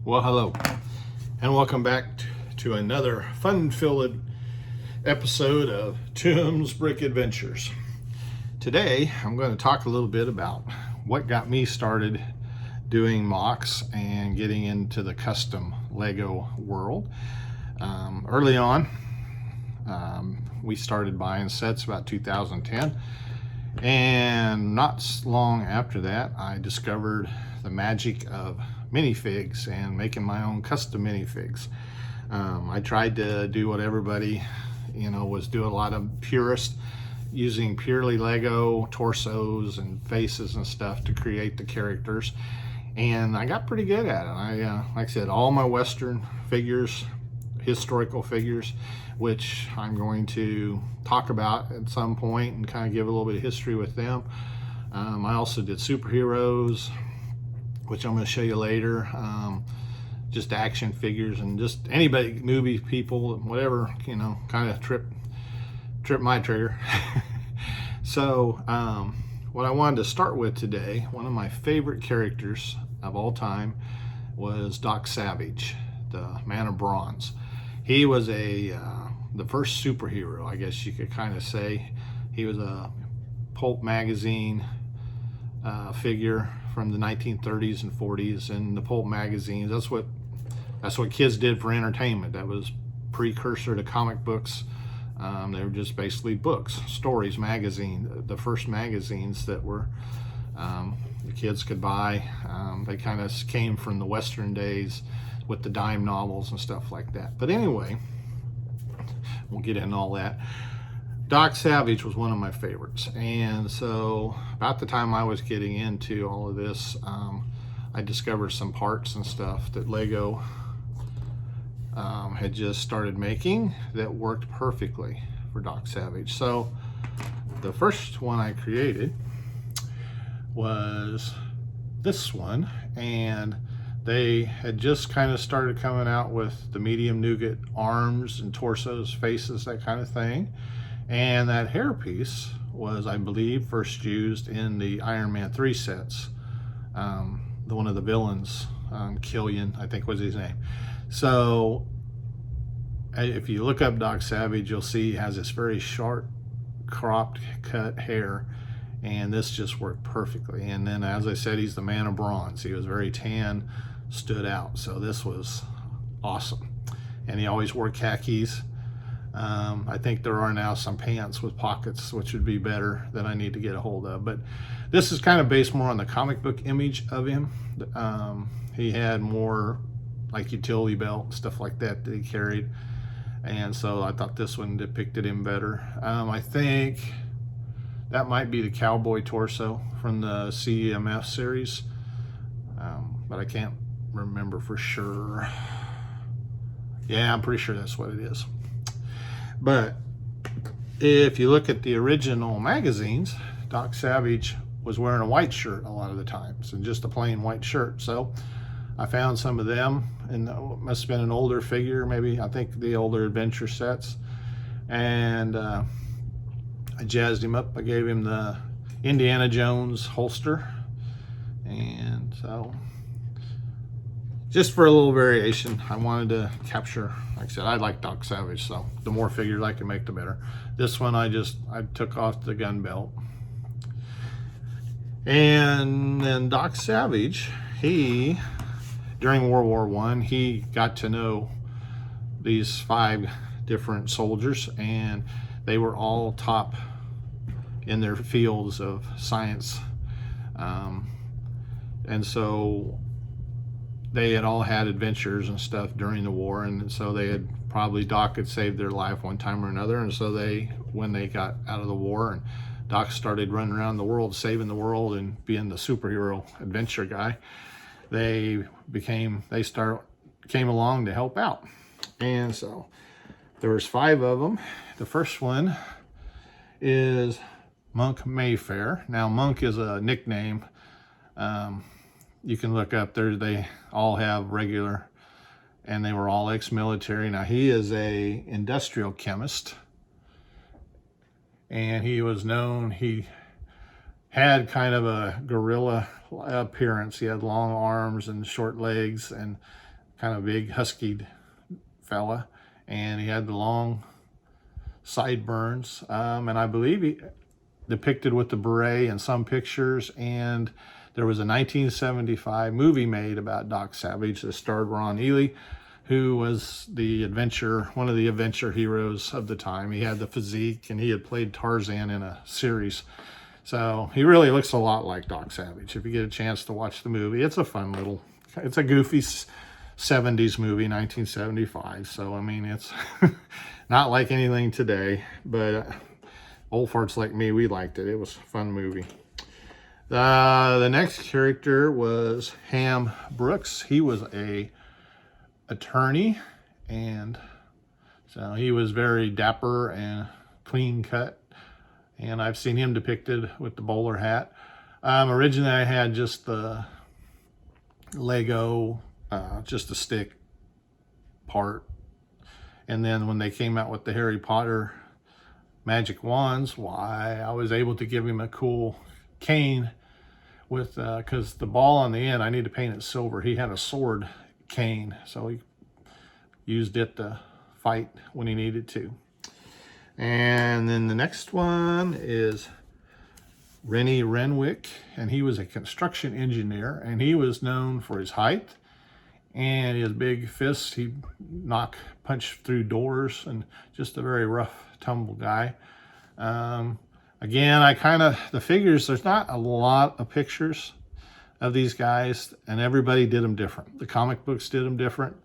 Well, hello, and welcome back to another fun-filled episode of Tim's Brick Adventures. Today, I'm going to talk a little bit about what got me started doing mocks and getting into the custom Lego world. Early on, we started buying sets about 2010, and not long after that, I discovered the magic of minifigs and making my own custom minifigs. I tried to do what everybody, was doing, a lot of purists using purely Lego torsos and faces and stuff to create the characters, and I got pretty good at it. Like I said, all my Western figures, historical figures, which I'm going to talk about at some point and kind of give a little bit of history with them. I also did superheroes, which I'm going to show you later. Just action figures and just anybody, movie people, whatever, kind of trip my trigger. So what I wanted to start with today, one of my favorite characters of all time was Doc Savage, the Man of Bronze. He was the first superhero, I guess you could kind of say. He was a pulp magazine figure from the 1930s and 40s, and the pulp magazines. That's what kids did for entertainment. That was precursor to comic books. They were just basically books, stories, the first magazines that were the kids could buy. They kind of came from the Western days with the dime novels and stuff like that. But anyway, we'll get into all that. Doc Savage was one of my favorites, and so about the time I was getting into all of this, I discovered some parts and stuff that Lego had just started making that worked perfectly for Doc Savage. So the first one I created was this one, and they had just kind of started coming out with the medium nougat arms and torsos, faces, that kind of thing. And that hairpiece was, I believe, first used in the Iron Man 3 sets. One of the villains, Killian, I think was his name. So if you look up Doc Savage, you'll see he has this very short, cropped cut hair, and this just worked perfectly. And then, as I said, he's the Man of Bronze. He was very tan, stood out. So this was awesome. And he always wore khakis. I think there are now some pants with pockets, which would be better, that I need to get a hold of. But this is kind of based more on the comic book image of him. He had more like utility belt, stuff like that he carried. And so I thought this one depicted him better. I think that might be the cowboy torso from the CMF series. But I can't remember for sure. Yeah, I'm pretty sure that's what it is. But if you look at the original magazines, Doc Savage was wearing a white shirt a lot of the times, and just a plain white shirt. So I found some of them, and it must have been an older figure, maybe, I think the older adventure sets. And I jazzed him up. I gave him the Indiana Jones holster. And so, just for a little variation, I wanted to capture, like I said, I like Doc Savage, so the more figures I can make, the better. This one I took off the gun belt. And then Doc Savage, during World War I, he got to know these 5 different soldiers, and they were all top in their fields of science. And so they had all had adventures and stuff during the war, and so Doc had saved their life one time or another. And so when they got out of the war, and Doc started running around the world, saving the world and being the superhero adventure guy, came along to help out. And so there was 5 of them. The first one is Monk Mayfair. Now, Monk is a nickname. You can look up there, they all have regular, and they were all ex-military. Now, he is a industrial chemist, and he was known, he had kind of a gorilla appearance. He had long arms and short legs, and kind of big, husky fella, and he had the long sideburns, and I believe he depicted with the beret in some pictures. And there was a 1975 movie made about Doc Savage that starred Ron Ely, who was one of the adventure heroes of the time. He had the physique, and he had played Tarzan in a series. So he really looks a lot like Doc Savage. If you get a chance to watch the movie, it's a goofy 70s movie, 1975. So, I mean, it's not like anything today, but old farts like me, we liked it. It was a fun movie. The next character was Ham Brooks. He was a attorney, and so he was very dapper and clean cut. And I've seen him depicted with the bowler hat. Originally, I had just the Lego, just a stick part. And then when they came out with the Harry Potter magic wands, why, I was able to give him a cool cane with, because the ball on the end, I need to paint it silver. He had a sword cane, so he used it to fight when he needed to. And then the next one is Renny Renwick, and he was a construction engineer, and he was known for his height and his big fists. He punch through doors, and just a very rough, tumble guy. Again, the figures, there's not a lot of pictures of these guys, and everybody did them different. The comic books did them different,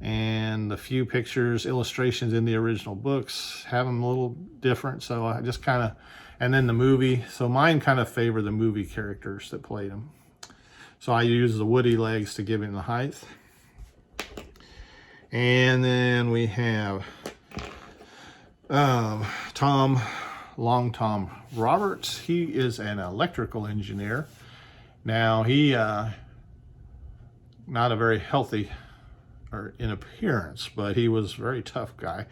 and the few pictures, illustrations in the original books have them a little different. So I just and then the movie, so mine kind of favor the movie characters that played them. So I use the woody legs to give him the height. And then we have Long Tom Roberts. He is an electrical engineer. Now he not a very healthy or in appearance, but he was a very tough guy.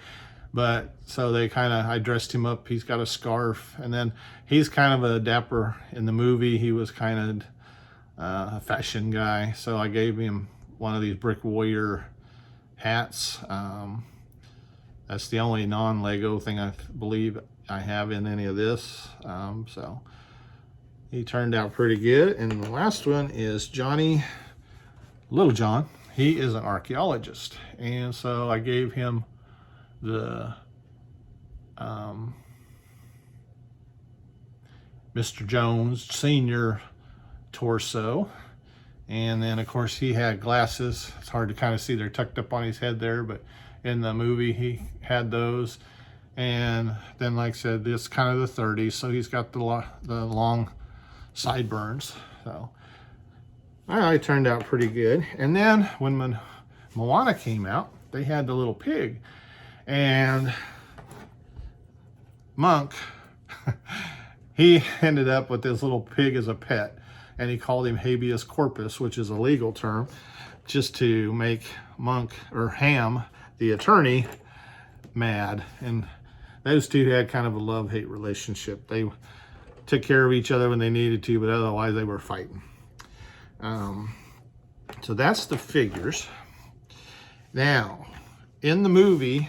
But so I dressed him up. He's got a scarf, and then he's kind of a dapper. In the movie, he was kind of a fashion guy. So I gave him one of these Brick Warrior hats. That's the only non-Lego thing I believe I have in any of this. So he turned out pretty good. And the last one is Littlejohn. He is an archaeologist, and so I gave him the Mr. Jones Senior torso, and then of course he had glasses. It's hard to kind of see, they're tucked up on his head there, but in the movie he had those. And then, like I said, this is kind of the 30s, so he's got the long sideburns. So it turned out pretty good. And then when Moana came out, they had the little pig, and Monk he ended up with this little pig as a pet, and he called him habeas corpus, which is a legal term, just to make Monk, or Ham, the attorney, mad. And those two had kind of a love-hate relationship. They took care of each other when they needed to, but otherwise they were fighting. So that's the figures. Now, in the movie,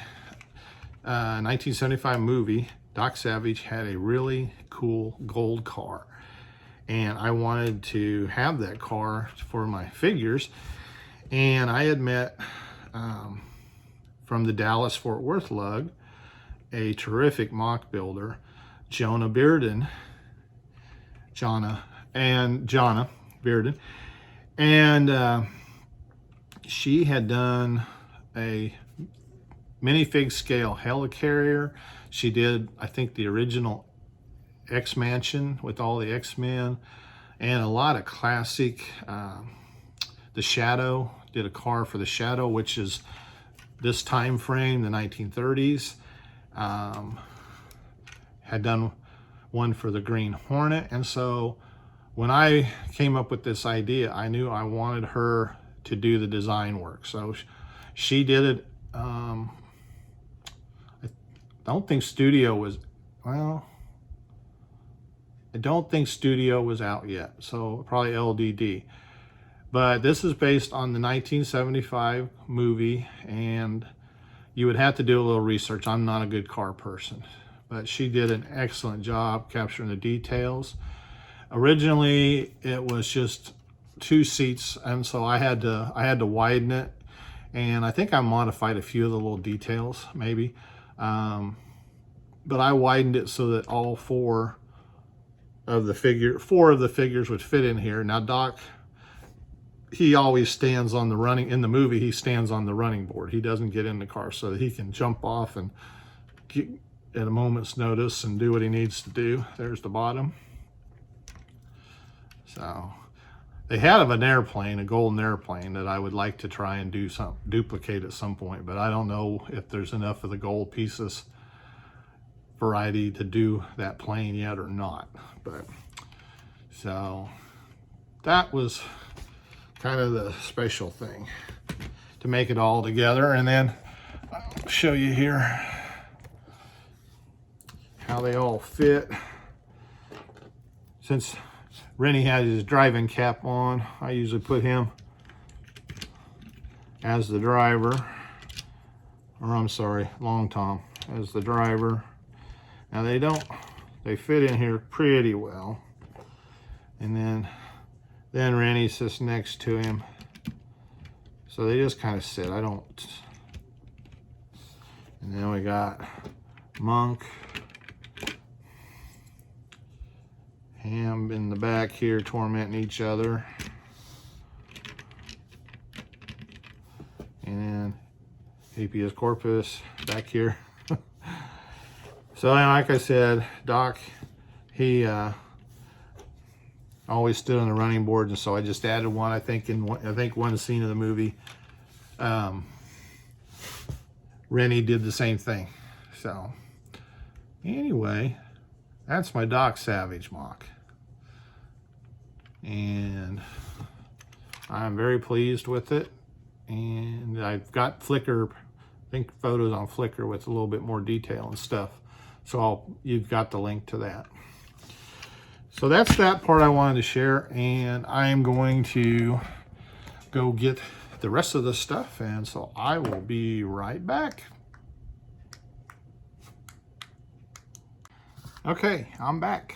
1975 movie, Doc Savage had a really cool gold car, and I wanted to have that car for my figures. And I had met from the Dallas-Fort Worth lug a terrific mock builder, Jonna Bearden, and she had done a minifig scale helicarrier. She did, I think, the original X-Mansion with all the X-Men, and a lot of classic, the Shadow, did a car for the Shadow, which is this time frame, the 1930s. Had done one for the Green Hornet. And so when I came up with this idea, I knew I wanted her to do the design work. So she did it. I don't think Studio was, well, I don't think Studio was out yet. So probably LDD. But this is based on the 1975 movie, and you would have to do a little research. I'm not a good car person, but she did an excellent job capturing the details. Originally, it was just 2 seats, and so I had to widen it, and I think I modified a few of the little details, maybe. But I widened it so that all 4 of the figures would fit in here. Now, Doc, he always stands on the running, in the movie, he stands on the running board. He doesn't get in the car so that he can jump off and get at a moment's notice and do what he needs to do. There's the bottom. So they had an airplane, a golden airplane, that I would like to try and duplicate at some point, but I don't know if there's enough of the gold pieces variety to do that plane yet or not. But so that was kind of the special thing, to make it all together. And then I'll show you here how they all fit. Since Renny has his driving cap on, I usually put him as the driver, or I'm sorry, Long Tom as the driver. Now they fit in here pretty well. And then Renny sits next to him. So they just kind of sit. And then we got Monk, Ham in the back here tormenting each other. And habeas corpus back here. So like I said, Doc, he always stood on the running board, and so I just added one. I think one scene of the movie, Renny did the same thing. So anyway, that's my Doc Savage mock, and I'm very pleased with it. And I've got Flickr, I think photos on Flickr with a little bit more detail and stuff. So you've got the link to that. So that's that part I wanted to share, and I am going to go get the rest of the stuff, and so I will be right back. Okay, I'm back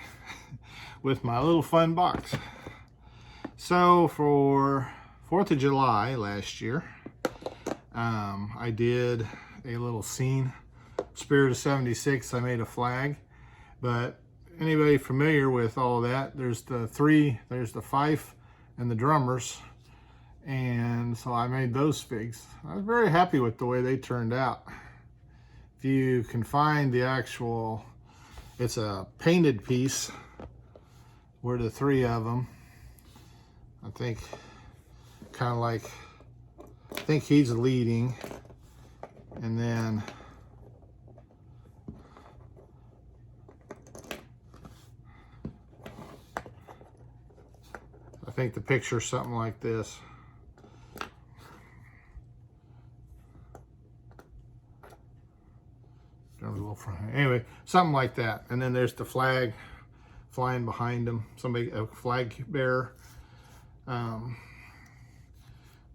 with my little fun box. So for 4th of July last year, I did a little scene, Spirit of 76. I made a flag, but anybody familiar with all that, there's the fife and the drummers, and so I made those figs. I was very happy with the way they turned out. If you can find the actual, it's a painted piece where the 3 of them, I think, kind of like, I think he's leading, and then I think the picture's something like this. Anyway, something like that. And then there's the flag flying behind him. Somebody, a flag bearer.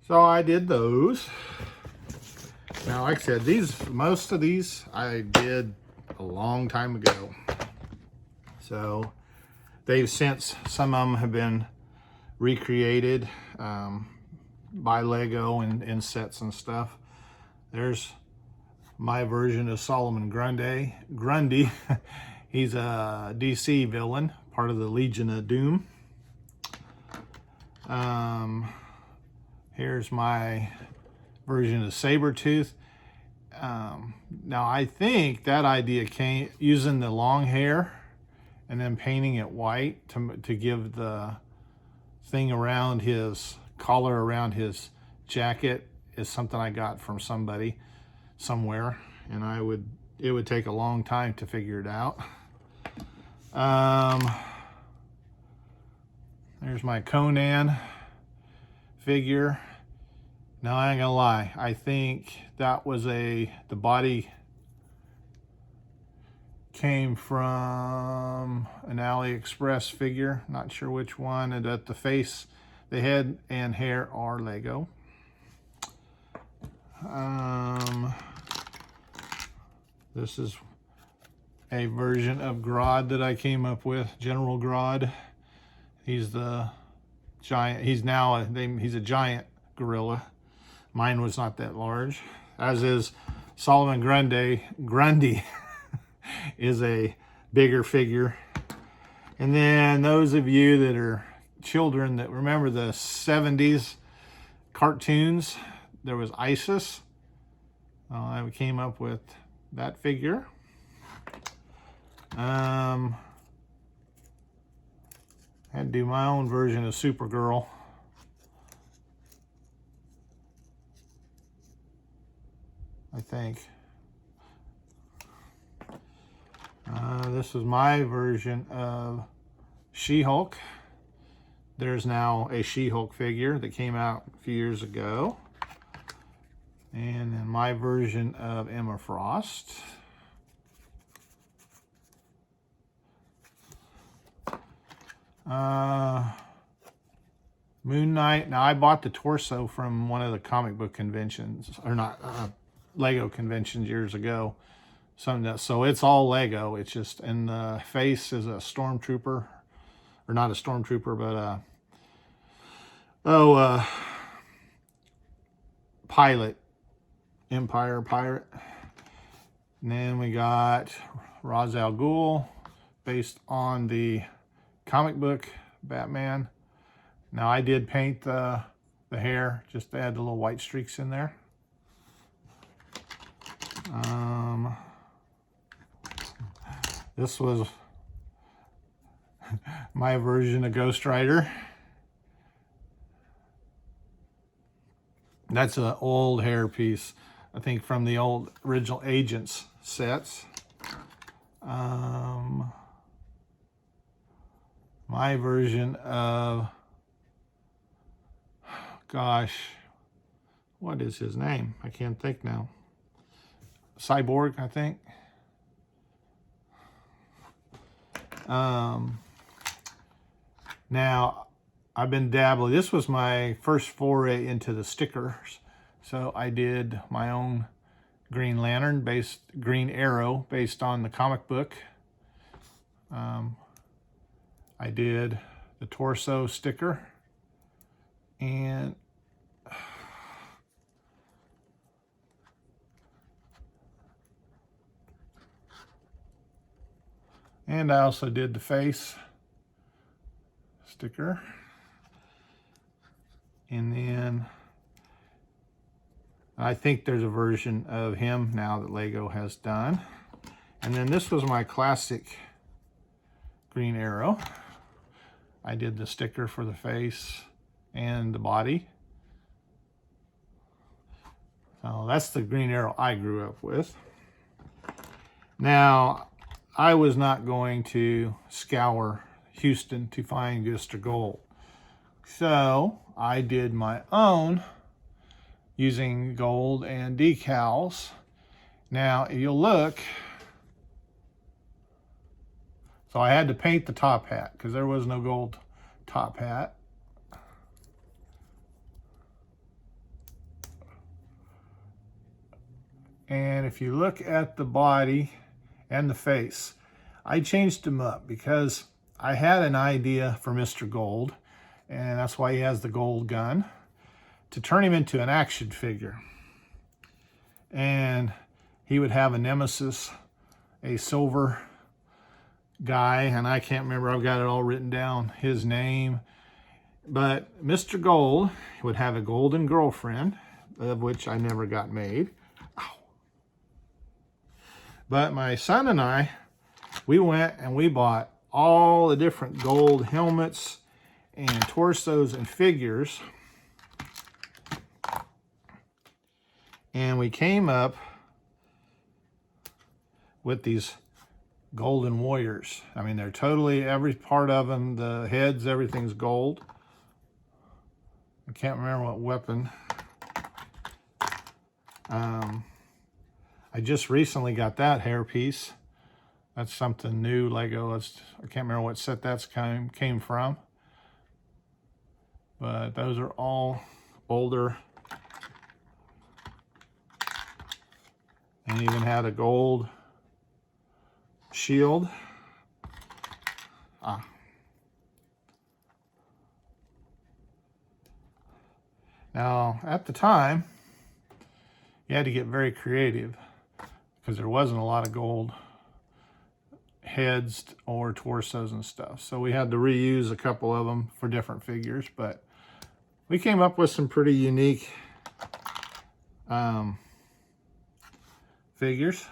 So I did those. Now, like I said, most of these I did a long time ago. So they've since, some of them have been recreated by Lego in sets and stuff. There's my version of Solomon Grundy. He's a DC villain, part of the Legion of Doom. Here's my version of Sabretooth. Now I think that idea came using the long hair and then painting it white to give the thing around his collar around his jacket is something I got from somebody somewhere, and it would take a long time to figure it out. There's my Conan figure. Now I ain't gonna lie, I think that was the body came from an AliExpress figure, not sure which one, and that the face, The head and hair are Lego. This is a version of Grande that I came up with, General Grande. He's the giant. He's now he's a giant gorilla. Mine was not that large, as is Solomon Grundy. Grundy is a bigger figure. And then those of you that are children that remember the 70s cartoons, there was Isis. I came up with that figure. I had to do my own version of Supergirl. I think. This is my version of She-Hulk. There's now a She-Hulk figure that came out a few years ago. And then my version of Emma Frost. Moon Knight. Now, I bought the torso from one of the comic book conventions, or not, Lego conventions years ago. So it's all Lego. It's just, and the face is a stormtrooper, or not a stormtrooper, but pilot, Empire pirate. And then we got Raz Al Ghoul, based on the comic book Batman. Now, I did paint the hair, just to add the little white streaks in there. This was my version of Ghost Rider. That's an old hair piece, I think, from the old original Agents sets. My version of, gosh, what is his name? I can't think now. Cyborg, I think. Now, I've been dabbling. This was my first foray into the stickers. So I did my own Green Arrow based on the comic book. I did the torso sticker, and I also did the face sticker. And then I think there's a version of him now that Lego has done. And then this was my classic Green Arrow. I did the sticker for the face and the body. So that's the Green Arrow I grew up with. Now, I was not going to scour Houston to find Mr. Gold. So I did my own using gold and decals. Now, if you look, so I had to paint the top hat because there was no gold top hat. And if you look at the body and the face, I changed him up because I had an idea for Mr. Gold, and that's why he has the gold gun, to turn him into an action figure. And he would have a nemesis, a silver guy, and I can't remember, I've got it all written down, his name. But Mr. Gold would have a golden girlfriend, of which I never got made. Ow. But my son and I, we went and we bought all the different gold helmets and torsos and figures. And we came up with these golden warriors. I mean, they're totally, every part of them, the heads, everything's gold. I can't remember what weapon. I just recently got that hair piece. That's something new, Lego. I can't remember what set that's came from. but those are all older. And even had a gold shield. Now, at the time, you had to get very creative because there wasn't a lot of gold heads or torsos and stuff. So we had to reuse a couple of them for different figures, but we came up with some pretty unique figures.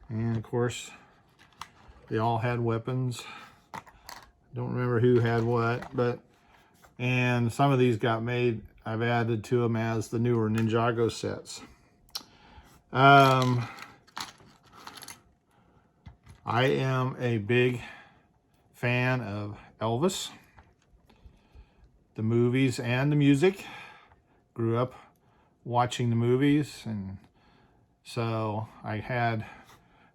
And of course, they all had weapons. Don't remember who had what, but and some of these got made. I've added to them as the newer Ninjago sets. I am a big fan of Elvis, the movies and the music. Grew up watching the movies, and so I had,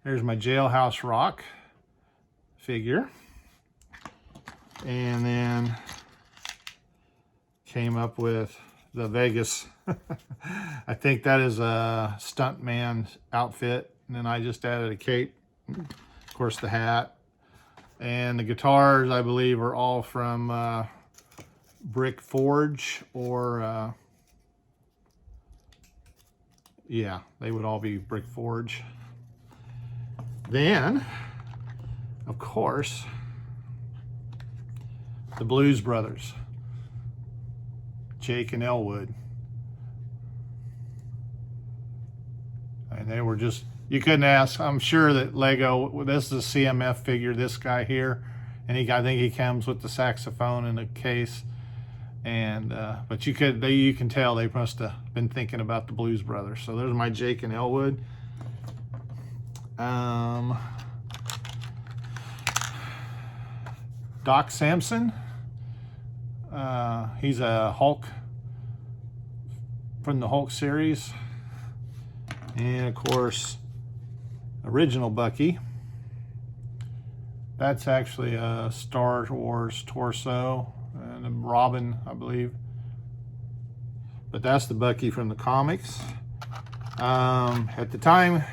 there's my Jailhouse Rock figure. And then came up with the Vegas. I think that is a stuntman outfit. And then I just added a cape, of course the hat. And the guitars, I believe, are all from Brick Forge or, yeah, they would all be Brick Forge. Then, of course, the Blues Brothers, Jake and Elwood. And they were just, you couldn't ask. I'm sure that Lego, this is a CMF figure, this guy here, and I think he comes with the saxophone in a case. And but you can tell they must have been thinking about the Blues Brothers. So there's my Jake and Elwood. Doc Sampson. He's a Hulk from the Hulk series. And of course, original Bucky. That's actually a Star Wars torso and a Robin, I believe. But that's the Bucky from the comics. At the time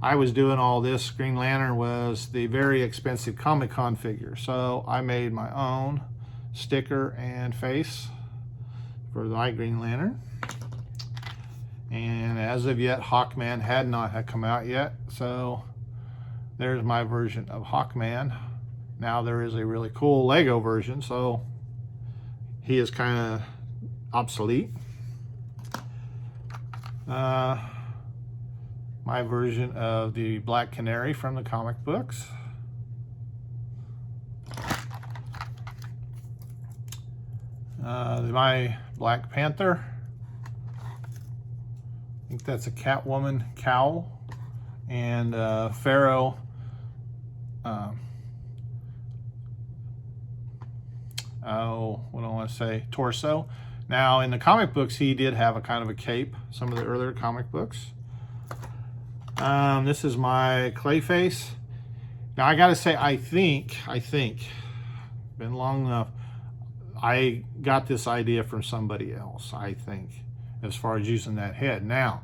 I was doing all this, Green Lantern was the very expensive Comic-Con figure. So I made my own sticker and face for my Green Lantern. And as of yet, Hawkman had not come out yet. So there's my version of Hawkman. Now there is a really cool Lego version, so he is kind of obsolete. My version of the Black Canary from the comic books. My Black Panther. I think that's a Catwoman cowl. And Pharaoh. What do I want to say? Torso. Now, in the comic books, he did have a kind of a cape. Some of the earlier comic books. This is my Clayface. Now, I got to say, I think, been long enough, I got this idea from somebody else, I think, as far as using that head. Now,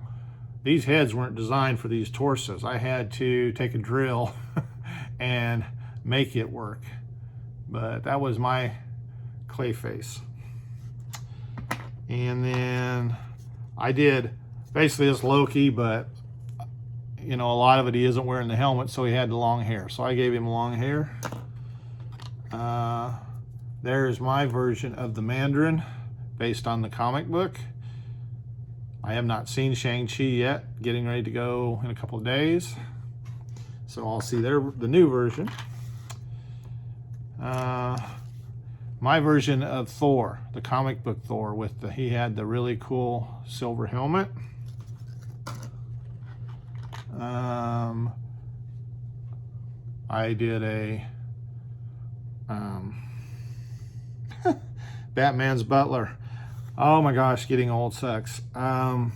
these heads weren't designed for these torsos. I had to take a drill and make it work. But that was my Clayface. And then I did basically this Loki, but you know, a lot of it he isn't wearing the helmet, so he had the long hair. So I gave him long hair. There's my version of the Mandarin based on the comic book. I have not seen Shang-Chi yet, getting ready to go in a couple of days. So I'll see the new version. My version of Thor, the comic book Thor, he had the really cool silver helmet. I did a Batman's butler. Oh my gosh, getting old sucks. Oh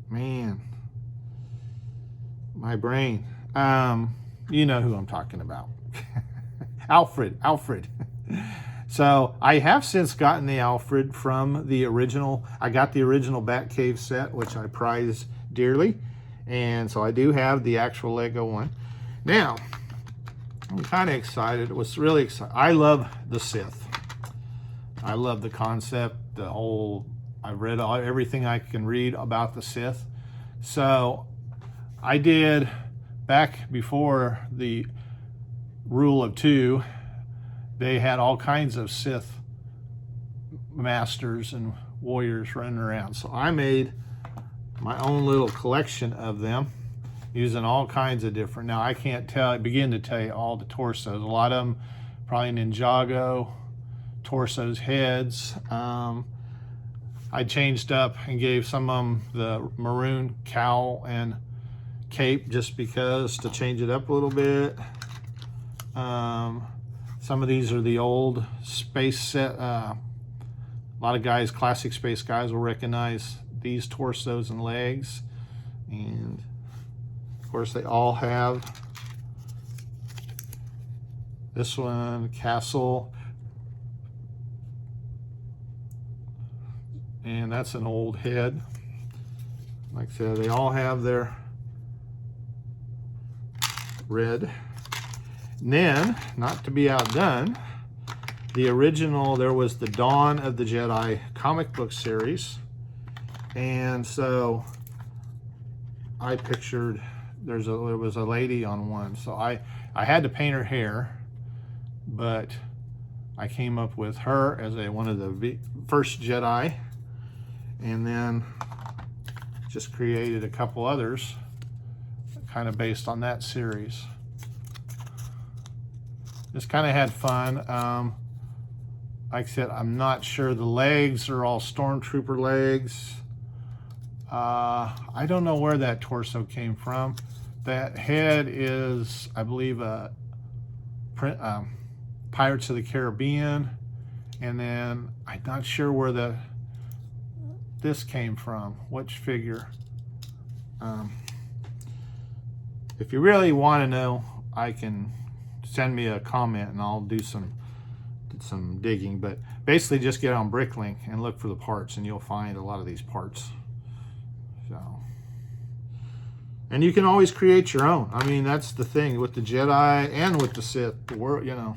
man, my brain. You know who I'm talking about. Alfred. So I have since gotten the Alfred from the original. I got the original Batcave set, which I prize dearly. And so I do have the actual Lego one. Now, I'm kind of excited. It was really exciting. I love the Sith. I love the concept, the whole, I've read everything I can read about the Sith. So I did, back before the rule of 2, they had all kinds of Sith masters and warriors running around. So I made my own little collection of them using all kinds of different, now I can't begin to tell you all the torsos. A lot of them probably Ninjago, torsos, heads. I changed up and gave some of them the maroon cowl and cape just because, to change it up a little bit. Some of these are the old space set. A lot of guys, classic space guys, will recognize these torsos and legs. And of course they all have this one, Castle. And that's an old head. Like I said, they all have their red. And then, not to be outdone, the original, there was the Dawn of the Jedi comic book series. And so I pictured, there was a lady on one. So I had to paint her hair, but I came up with her as one of the first Jedi. And then just created a couple others kind of based on that series. Just kind of had fun. Like I said, I'm not sure. The legs are all stormtrooper legs. I don't know where that torso came from. That head is, I believe, Pirates of the Caribbean. And then I'm not sure where this came from, which figure. If you really want to know, I can send me a comment and I'll do some digging, but basically just get on Bricklink and look for the parts and you'll find a lot of these parts. So, and you can always create your own. I mean, that's the thing with the Jedi and with the Sith, the world, you know,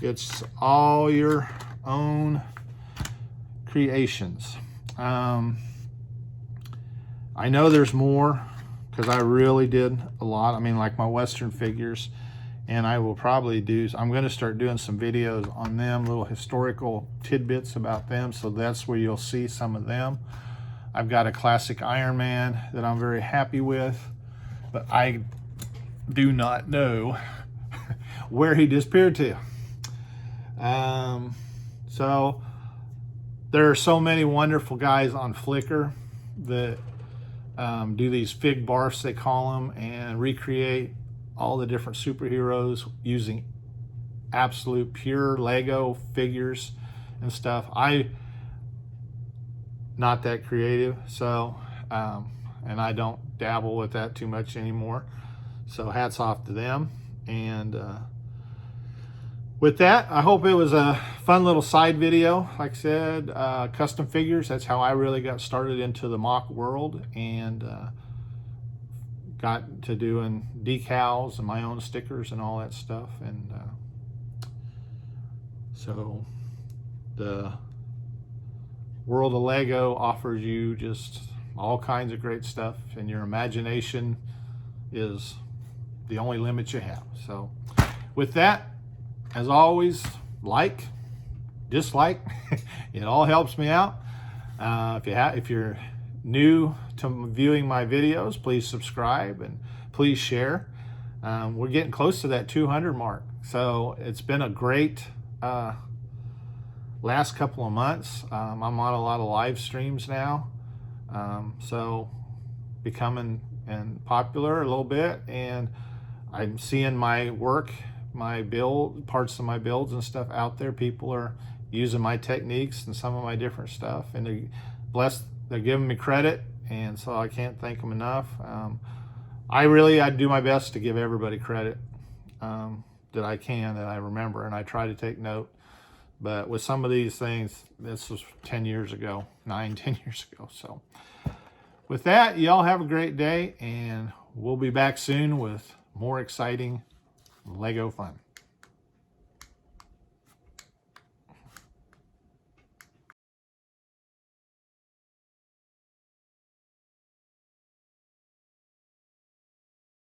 it's all your own creations. I know there's more because I really did a lot. I mean, like my Western figures, and I will probably I'm going to start doing some videos on them, little historical tidbits about them. So that's where you'll see some of them. I've got a classic Iron Man that I'm very happy with, but I do not know where he disappeared to. So there are so many wonderful guys on Flickr that do these fig barfs, they call them, and recreate all the different superheroes using absolute pure Lego figures and stuff. I'm not that creative, so and I don't dabble with that too much anymore. So hats off to them. And with that, I hope it was a fun little side video. Like I said, custom figures, that's how I really got started into the mock world, and got to doing decals and my own stickers and all that stuff. And so the world of Lego offers you just all kinds of great stuff, and your imagination is the only limit you have. So with that, as always, like, dislike, it all helps me out. If you're new to viewing my videos, please subscribe and please share. We're getting close to that 200 mark, so it's been a great last couple of months. I'm on a lot of live streams now, so becoming popular a little bit, and I'm seeing my work, my parts of my builds and stuff out there. People are using my techniques and some of my different stuff, and they're giving me credit, and so I can't thank them enough. I do my best to give everybody credit that I can, that I remember, and I try to take note. But with some of these things, this was 10 years ago, 10 years ago. So with that, y'all have a great day, and we'll be back soon with more exciting Lego fun.